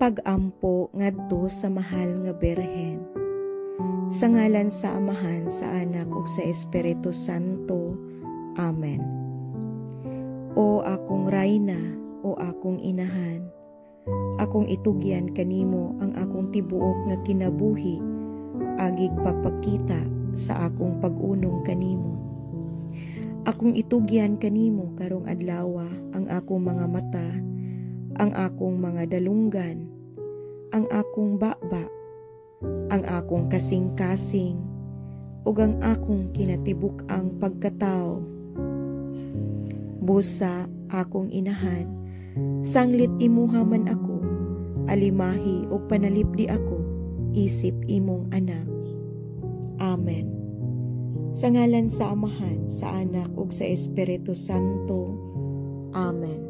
pag-ampo ngadto sa mahal nga Birhen. Sa ngalan sa Amahan, sa Anak ug sa Espiritu Santo. Amen. O akong Rayna, o akong Inahan, akong itugyan kanimo ang akong tibuok nga kinabuhi, agig papakita sa akong pag-unong kanimo. Akong itugyan kanimo karong adlaw ang akong mga mata, ang akong mga dalunggan, ang akong baba, ang akong kasing-kasing, ug ang akong kinatibuk-ang pagkatao. Busa akong Inahan, sanglit imuha man ako, alimahi ug panalipdi ako, isip imong anak. Amen. Sa ngalan sa Amahan, sa Anak ug sa Espiritu Santo. Amen.